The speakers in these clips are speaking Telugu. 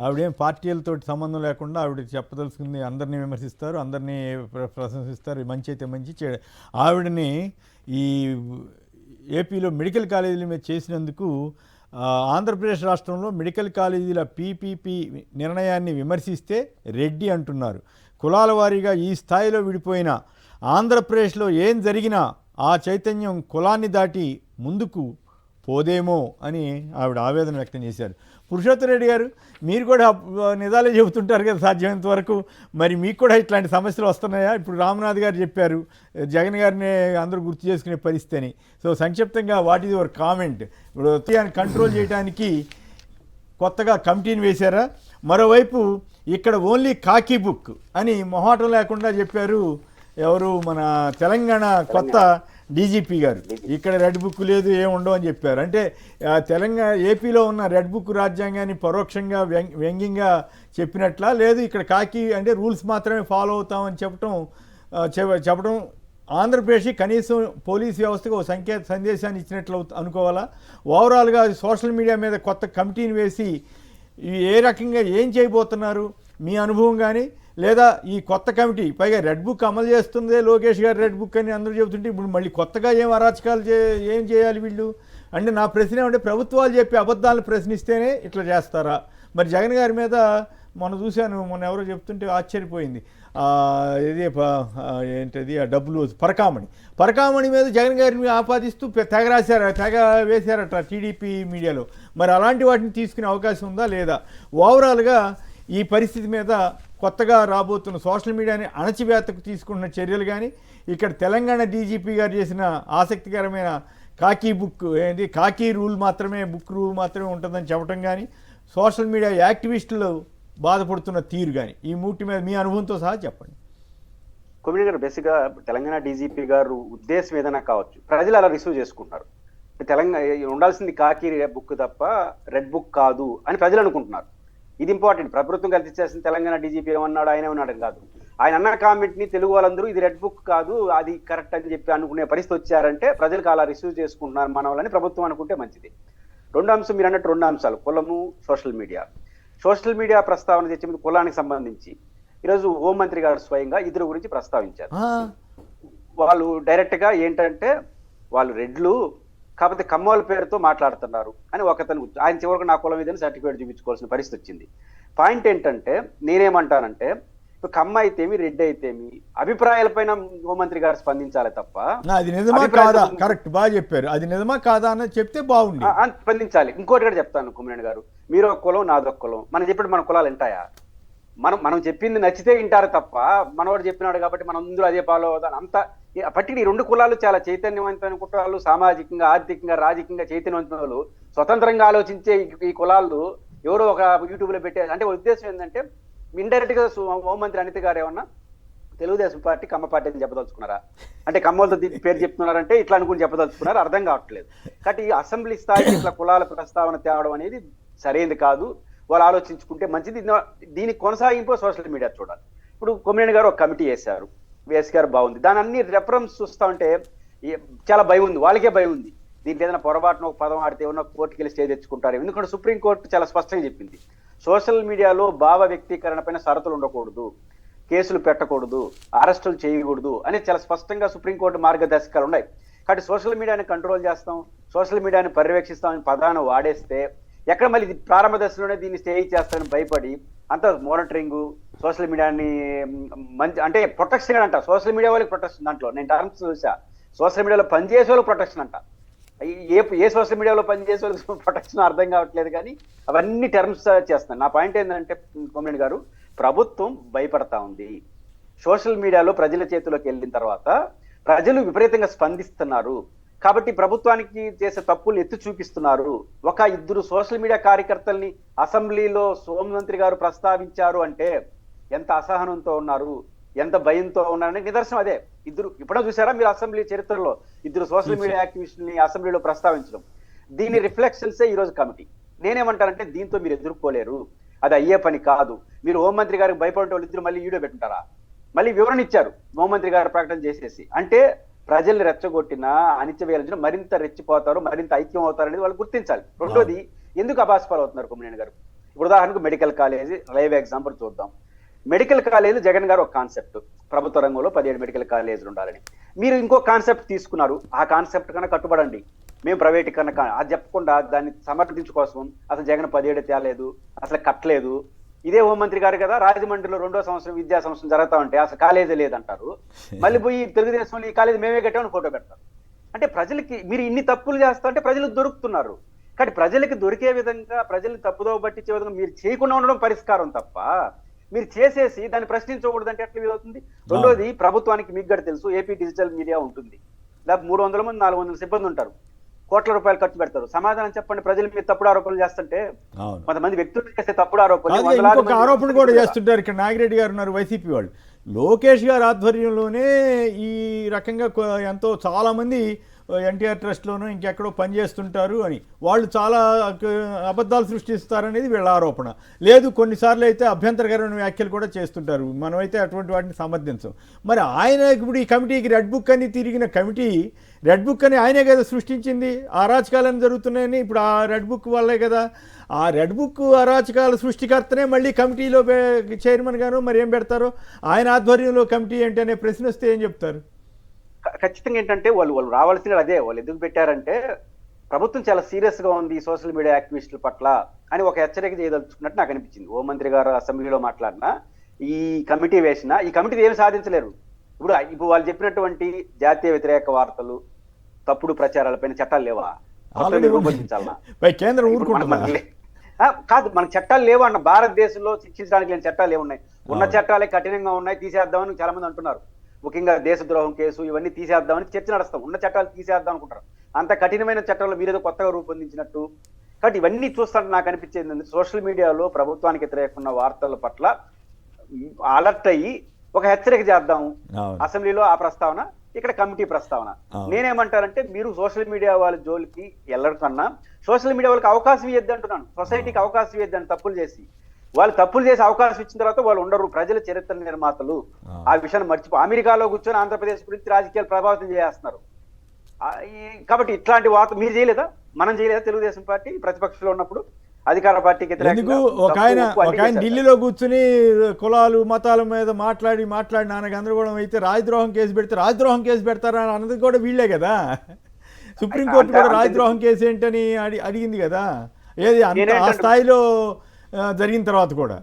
ఆవిడేం పార్టీలతో సంబంధం లేకుండా ఆవిడ చెప్పదలుచుకుంది అందరినీ విమర్శిస్తారు, అందరినీ ప్రశంసిస్తారు, మంచి అయితే మంచి ఆవిడని ఈ ఏపీలో మెడికల్ కాలేజీల మీద చేసినందుకు ఆంధ్రప్రదేశ్ రాష్ట్రంలో మెడికల్ కాలేజీల పీపీపీ నిర్ణయాన్ని విమర్శిస్తే రెడ్డి అంటున్నారు. కులాల వారీగా ఈ స్థాయిలో విడిపోయిన ఆంధ్రప్రదేశ్లో ఏం జరిగినా ఆ చైతన్యం కులాన్ని దాటి ముందుకు పోదేమో అని ఆవిడ ఆవేదన వ్యక్తం చేశారు. పురుషోత్తమ రెడ్డి గారు, మీరు కూడా నిజాలే చెబుతుంటారు కదా సాధ్యమైనంత వరకు. మరి మీకు కూడా ఇట్లాంటి సమస్యలు వస్తున్నాయా? ఇప్పుడు రామనాథ్ గారు చెప్పారు జగన్ గారిని అందరూ గుర్తు చేసుకునే పరిస్థితి అని. సో సంక్షిప్తంగా వాట్ ఈజ్ యువర్ కామెంట్? ఇప్పుడు కంట్రోల్ చేయడానికి కొత్తగా కమిటీని వేశారా? మరోవైపు ఇక్కడ ఓన్లీ కాకీ బుక్ అని మొహాటం లేకుండా చెప్పారు ఎవరు, మన తెలంగాణ కొత్త డీజీపీ గారు. ఇక్కడ రెడ్ బుక్ లేదు, ఏముండవు అని చెప్పారు. అంటే తెలంగాణ ఏపీలో ఉన్న రెడ్ బుక్ రాజ్యాంగాన్ని పరోక్షంగా వ్యంగ్యంగా చెప్పినట్లా, లేదు ఇక్కడ కాకి అంటే రూల్స్ మాత్రమే ఫాలో అవుతామని చెప్పడం ఆంధ్రప్రదేశ్ కనీసం పోలీస్ వ్యవస్థకు ఒక సందేశాన్ని ఇచ్చినట్లు అనుకోవాలా? ఓవరాల్గా సోషల్ మీడియా మీద కొత్త కమిటీని వేసి ఏ రకంగా ఏం చేయబోతున్నారు మీ అనుభవం కానీ, లేదా ఈ కొత్త కమిటీ పైగా రెడ్ బుక్ అమలు చేస్తుందే లోకేష్ గారు రెడ్ బుక్ అని అందరూ చెబుతుంటే ఇప్పుడు మళ్ళీ కొత్తగా ఏం అరాచకాలు ఏం చేయాలి వీళ్ళు? అంటే నా ప్రశ్న ఏమంటే ప్రభుత్వాలు చెప్పి అబద్ధాలను ప్రశ్నిస్తేనే ఇట్లా చేస్తారా? మరి జగన్ గారి మీద మొన్న చూశాను, మొన్న ఎవరో చెప్తుంటే ఆశ్చర్యపోయింది. ఇది ఏంటది ఆ డబ్బులు పరకామణి మీద జగన్ గారిని ఆపాదిస్తూ తెగ వేశారట టీడీపీ మీడియాలో. మరి అలాంటి వాటిని తీసుకునే అవకాశం ఉందా లేదా? ఓవరాల్గా ఈ పరిస్థితి మీద కొత్తగా రాబోతున్న సోషల్ మీడియాని అణచివేతకు తీసుకున్న చర్యలు కానీ, ఇక్కడ తెలంగాణ డీజీపీ గారు చేసిన ఆసక్తికరమైన కాకీ రూల్ మాత్రమే, బుక్ రూల్ మాత్రమే ఉంటుందని చెప్పడం కానీ, సోషల్ మీడియా యాక్టివిస్టులు బాధపడుతున్న తీరు కానీ, ఈ మూటి మీద మీ అనుభవంతో సహా చెప్పండి. కొమ్మినేని గారు, బేసిక్గా తెలంగాణ డీజీపీ గారు ఉద్దేశం ఏదైనా కావచ్చు, ప్రజలు అలా రిసీవ్ చేసుకుంటున్నారు. తెలంగాణ ఉండాల్సింది కాకీ బుక్ తప్ప రెడ్ బుక్ కాదు అని ప్రజలు అనుకుంటున్నారు. ఇది ఇంపార్టెంట్. ప్రభుత్వం కల్పించాల్సిన తెలంగాణ డీజీపీ ఏమన్నాడు, ఆయన ఏమన్నాడు కాదు. ఆయన అన్న కామెంట్ ని తెలుగు వాళ్ళందరూ ఇది రెడ్ బుక్ కాదు, అది కరెక్ట్ అని చెప్పి అనుకునే పరిస్థితి వచ్చారంటే ప్రజలకు అలా రిసీవ్ చేసుకుంటున్నారు మన వాళ్ళని ప్రభుత్వం అనుకుంటే మంచిది. రెండు అంశం మీరు అన్నట్టు, రెండు అంశాలు కులము, సోషల్ మీడియా. సోషల్ మీడియా ప్రస్తావన తెచ్చే ముందు కులానికి సంబంధించి ఈరోజు హోంమంత్రి గారు స్వయంగా ఇద్దరు గురించి ప్రస్తావించారు. వాళ్ళు డైరెక్ట్ గా ఏంటంటే వాళ్ళు రెడ్లు కాకపోతే కమ్మోల పేరుతో మాట్లాడుతున్నారు అని ఒకతను, ఆయన చివరికి నా కులం మీద సర్టిఫికేట్ చూపించుకోవాల్సిన పరిస్థితి వచ్చింది. పాయింట్ ఏంటంటే నేనేమంటానంటే, కమ్మ అయితేమి రెడ్డి అయితేమి అభిప్రాయాలపైన హోంమంత్రి గారు స్పందించాలి తప్ప అది నిజమా కాదా, కరెక్ట్ బాగా చెప్పారు, అది నిజమా కాదా అని చెప్తే బాగుంది, స్పందించాలి. ఇంకోటి కూడా చెప్తాను కొమ్మినేని గారు, మీరు ఒక కులం నాదొక కులం, మనం చెప్పినట్టు మన కులాలు వింటాయా? మనం చెప్పింది నచ్చితే వింటారు తప్ప మనవాడు చెప్పినాడు కాబట్టి మనం అందరూ అదే ఫాలో అవుతాం అంత. పట్టిన ఈ రెండు కులాలు చాలా చైతన్యవంతమైన కులాలు, సామాజికంగా, ఆర్థికంగా, రాజకీయంగా చైతన్యవంతమైన వాళ్ళు, స్వతంత్రంగా ఆలోచించే ఈ కులాలు ఎవరో ఒక యూట్యూబ్ లో పెట్టే అంటే ఉద్దేశం ఏంటంటే, ఇండైరెక్ట్ గా హోంమంత్రి అనిత గారు ఏమన్నా తెలుగుదేశం పార్టీ కమ్మ పార్టీ అని చెప్పదలుచుకున్నారా? అంటే కమ్మలతో పేరు చెప్తున్నారంటే ఇట్లా అనుకుని చెప్పదలుచుకున్నారు, అర్థం కావట్లేదు. కాబట్టి ఈ అసెంబ్లీ స్థాయికి ఇట్లా కులాల ప్రస్తావన తేవడం అనేది సరైనది కాదు. వాళ్ళు ఆలోచించుకుంటే మంచిది. దీనికి కొనసాగింపు సోషల్ మీడియా చూడాలి. ఇప్పుడు కొమ్మినేని గారు ఒక కమిటీ వేశారు, వేస్ గారు బాగుంది, దాని అన్ని రెఫరెన్స్ చూస్తా ఉంటే చాలా భయం ఉంది, వాళ్ళకే భయం ఉంది. దీంట్లో ఏదైనా పొరపాటున ఒక పదం ఆడితే ఏమన్నా కోర్టుకి వెళ్ళి స్టే తెచ్చుకుంటారు. ఎందుకంటే సుప్రీంకోర్టు చాలా స్పష్టంగా చెప్పింది, సోషల్ మీడియాలో భావ వ్యక్తీకరణ పైన షరతులు ఉండకూడదు, కేసులు పెట్టకూడదు, అరెస్టులు చేయకూడదు అని చాలా స్పష్టంగా సుప్రీంకోర్టు మార్గదర్శకాలు ఉన్నాయి. కాబట్టి సోషల్ మీడియాని కంట్రోల్ చేస్తాం, సోషల్ మీడియాని పర్యవేక్షిస్తామని పదాన్ని వాడేస్తే ఎక్కడ మళ్ళీ ప్రారంభ దశలోనే దీన్ని స్టే చేస్తారని భయపడి అంత మానిటరింగ్ సోషల్ మీడియాని మంచి అంటే ప్రొటెక్షన్ అంట. సోషల్ మీడియా వాళ్ళకి ప్రొటెక్షన్, దాంట్లో నేను టర్మ్స్ చూసా, సోషల్ మీడియాలో పనిచేసే వాళ్ళకి ప్రొటెక్షన్ అంట. ఏ సోషల్ మీడియాలో పనిచేసే వాళ్ళకి ప్రొటెక్షన్ అర్థం కావట్లేదు, కానీ అవన్నీ టర్మ్స్ చేస్తాను. నా పాయింట్ ఏంటంటే కొమ్మినేని గారు, ప్రభుత్వం భయపడతా ఉంది. సోషల్ మీడియాలో ప్రజల చేతిలోకి వెళ్ళిన తర్వాత ప్రజలు విపరీతంగా స్పందిస్తున్నారు. కాబట్టి ప్రభుత్వానికి చేసే తప్పులు ఎత్తి చూపిస్తున్నారు. ఒక ఇద్దరు సోషల్ మీడియా కార్యకర్తల్ని అసెంబ్లీలో హోంమంత్రి గారు ప్రస్తావించారు అంటే ఎంత అసహనంతో ఉన్నారు, ఎంత భయంతో ఉన్నారని నిదర్శనం అదే. ఇద్దరు ఇప్పుడే చూసారా మీరు అసెంబ్లీ చరిత్రలో ఇద్దరు సోషల్ మీడియా యాక్టివిస్టుల్ని అసెంబ్లీలో ప్రస్తావించడం, దీని రిఫ్లెక్షన్సే ఈ రోజు కమిటీ. నేనేమంటానంటే దీంతో మీరు ఎదుర్కోలేరు, అది అయ్యే పని కాదు. మీరు హోంమంత్రి గారికి భయపడే వాళ్ళు ఇద్దరు మళ్ళీ వీడియో పెట్టుకుంటారా? మళ్ళీ వివరణ ఇచ్చారు హోంమంత్రి గారు ప్రకటన చేసేసి, అంటే ప్రజల్ని రెచ్చగొట్టినా అణిచివేయాలని మరింత రెచ్చిపోతారు, మరింత ఐక్యం అవుతారు అనేది వాళ్ళు గుర్తించాలి. రెండోది, ఎందుకు అబాస్పాలు అవుతున్నారు కొమ్మినేని గారు? ఇప్పుడు ఉదాహరణకు మెడికల్ కాలేజీ లైవ్ ఎగ్జాంపుల్ చూద్దాం. మెడికల్ కాలేజీ జగన్ గారు ఒక కాన్సెప్ట్, ప్రభుత్వ రంగంలో 17 మెడికల్ కాలేజీలు ఉండాలని. మీరు ఇంకో కాన్సెప్ట్ తీసుకున్నారు, ఆ కాన్సెప్ట్ కన్నా కట్టుబడండి, మేము ప్రైవేట్ కన్నా అది చెప్పకుండా దాన్ని సమర్థించుకోసం అసలు జగన్ 17 తేలేదు, అసలు కట్టలేదు. ఇదే హోంమంత్రి గారు కదా రాజమండ్రిలో 2వ సంవత్సరం విద్యా సంవత్సరం జరుగుతా ఉంటే అసలు కాలేజీ లేదంటారు. మళ్ళీ పోయి తెలుగుదేశంలో ఈ కాలేజీ మేమే కట్టామని ఫోటో పెడతారు. అంటే ప్రజలకి మీరు ఇన్ని తప్పులు చేస్తా అంటే ప్రజలకు దొరుకుతున్నారు. కానీ ప్రజలకి దొరికే విధంగా, ప్రజల్ని తప్పుదోవ పట్టించే విధంగా మీరు చేయకుండా ఉండడం పరిష్కారం తప్ప, మీరు చేసేసి దాన్ని ప్రశ్నించకూడదు అంటే ఎట్లా వీలవుతుంది? రెండోది, ప్రభుత్వానికి మీకు కూడా తెలుసు ఏపీ డిజిటల్ మీడియా ఉంటుంది, దాదాపు 300 మంది 400 సిబ్బంది ఉంటారు, కోట్ల రూపాయలు ఖర్చు పెడతారు. సమాధానం చెప్పండి, ప్రజల మీద తప్పుడు ఆరోపణలు చేస్తుంటే, కొంతమంది వ్యక్తులు చేస్తే తప్పుడు ఆరోపణలు, ఇంకొక ఆరోపణ కూడా చేస్తుంటారు. ఇక్కడ నాగిరెడ్డి గారు ఉన్నారు, వైసీపీ వాళ్ళు, లోకేష్ గారి ఆధ్వర్యంలోనే ఈ రకంగా ఎంతో చాలామంది ఎన్టీఆర్ ట్రస్ట్లోనూ ఇంకెక్కడో పనిచేస్తుంటారు అని వాళ్ళు చాలా అబద్ధాలు సృష్టిస్తారనేది వీళ్ళ ఆరోపణ. లేదు, కొన్నిసార్లు అయితే అభ్యంతరకరమైన వ్యాఖ్యలు కూడా చేస్తుంటారు, మనమైతే అటువంటి వాటిని సమర్థించం. మరి ఆయన ఇప్పుడు ఈ కమిటీకి రెడ్ బుక్ అని తిరిగిన కమిటీ, రెడ్ బుక్ అని ఆయనే కదా సృష్టించింది, అరాచకాలను జరుగుతున్నాయని. ఇప్పుడు ఆ రెడ్ బుక్ వల్లే కదా, ఆ రెడ్ బుక్ అరాచకాల సృష్టికర్తనే మళ్ళీ కమిటీలో చైర్మన్ గాను మరి ఏం పెడతారో, ఆయన ఆధ్వర్యంలో కమిటీ ఏంటి అనే ప్రశ్న వస్తే ఏం చెప్తారు? ఖచ్చితంగా ఏంటంటే వాళ్ళు రావాల్సిన అదే, వాళ్ళు ఎందుకు పెట్టారంటే ప్రభుత్వం చాలా సీరియస్ గా ఉంది ఈ సోషల్ మీడియా యాక్టివిస్టుల పట్ల అని ఒక హెచ్చరిక చేయదలుచుకున్నట్టు నాకు అనిపించింది. హోంమంత్రి గారు అసెంబ్లీలో మాట్లాడినా, ఈ కమిటీ వేసినా ఈ కమిటీ ఏమి సాధించలేరు. ఇప్పుడు వాళ్ళు చెప్పినటువంటి జాతీయ వ్యతిరేక వార్తలు, తప్పుడు ప్రచారాలపైన చట్టాలు లేవా? రూపొందించాలన్నా కేంద్రం ఊరుకుంటుంది కాదు, మనకు చట్టాలు లేవు అన్న. భారతదేశంలో శిక్షించడానికి లేని చట్టాలు ఏమున్నాయి? ఉన్న చట్టాలే కఠినంగా ఉన్నాయి, తీసేద్దామని చాలా మంది అంటున్నారు. ముఖ్యంగా దేశద్రోహం కేసు ఇవన్నీ తీసేద్దామని చర్చ నడుస్తాం, ఉన్న చట్టాలు తీసేద్దాం అనుకుంటారు. అంత కఠినమైన చట్టాలు మీరేదో కొత్తగా రూపొందించినట్టు. కాబట్టి ఇవన్నీ చూస్తుంటే నాకు అనిపించేది, సోషల్ మీడియాలో ప్రభుత్వానికి వ్యతిరేకమైన వార్తల పట్ల అలర్ట్ అయ్యి ఒక హెచ్చరిక చేద్దాం. అసెంబ్లీలో ఆ ప్రస్తావన, ఇక్కడ కమిటీ ప్రస్తావన. నేనేమంటానంటే, మీరు సోషల్ మీడియా వాళ్ళ జోలికి వెళ్ళకన్నా సోషల్ మీడియా వాళ్ళకి అవకాశం ఇవ్వద్దు అంటున్నాను. సొసైటీకి అవకాశం ఇవ్వద్దని, తప్పులు చేసి వాళ్ళు తప్పులు చేసి అవకాశం ఇచ్చిన తర్వాత వాళ్ళు ఉండరు, ప్రజల చరిత్ర నిర్మాతలు. ఆ విషయాన్ని మర్చిపో, అమెరికాలో కూర్చొని ఆంధ్రప్రదేశ్ గురించి రాజకీయాలు ప్రభావితం చేస్తున్నారు. కాబట్టి ఇట్లాంటి వార్త మీరు చేయలేదా, మనం చేయలేదా? తెలుగుదేశం పార్టీ ప్రతిపక్షంలో ఉన్నప్పుడు అధికార పార్టీకి ఒక ఆయన ఢిల్లీలో కూర్చుని కులాలు మతాల మీద మాట్లాడి నాన్న గందరగోళం అయితే రాజద్రోహం కేసు పెడితే రాజద్రోహం కేసు పెడతారా అన్నది కూడా వీళ్ళే కదా. సుప్రీంకోర్టు కూడా రాజద్రోహం కేసు ఏంటని అడిగింది కదా, ఏది ఆ స్థాయిలో జరిగిన తర్వాత కూడా.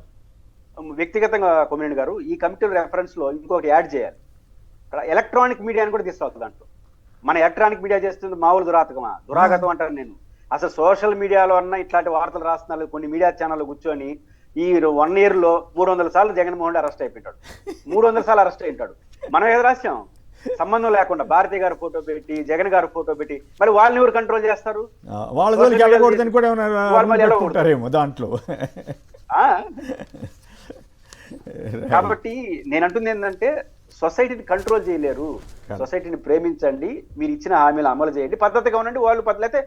వ్యక్తిగతంగా కొమ్మినేని గారు, ఈ కమిటీ రెఫరెన్స్ లో ఇంకొకటి యాడ్ చేయాలి, ఎలక్ట్రానిక్ మీడియాని కూడా తీసుకురావాలి దాంట్లో. మన ఎలక్ట్రానిక్ మీడియా చేస్తుంది మామూలు దురాగతం అంటారు నేను. అసలు సోషల్ మీడియాలో అన్న ఇట్లాంటి వార్తలు రాస్తున్నారు. కొన్ని మీడియా ఛానల్ కూర్చొని ఈ 1 year లో 300 సార్లు జగన్మోహన్ రెడ్డి అరెస్ట్ అయిపోయింటాడు, 300 సార్లు అరెస్ట్ అయింటాడు. మనం ఏదో రాశాం, సంబంధం లేకుండా భారతి గారు ఫోటో పెట్టి, జగన్ గారు ఫోటో పెట్టి, మరి వాళ్ళని ఎవరు కంట్రోల్ చేస్తారు? దాంట్లో. కాబట్టి నేను అంటుంది ఏంటంటే, సొసైటీని కంట్రోల్ చేయలేరు, సొసైటీని ప్రేమించండి, మీరు ఇచ్చిన హామీలు అమలు చేయండి, పద్ధతిగా ఉండండి. వాళ్ళు పద్ధతి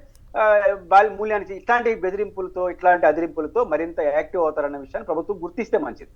మూల్యాన్ని ఇట్లాంటి బెదిరింపులతో, ఇట్లాంటి అదిరింపులతో మరింత యాక్టివ్ అవుతారన్న విషయాన్ని ప్రభుత్వం గుర్తిస్తే మంచిది.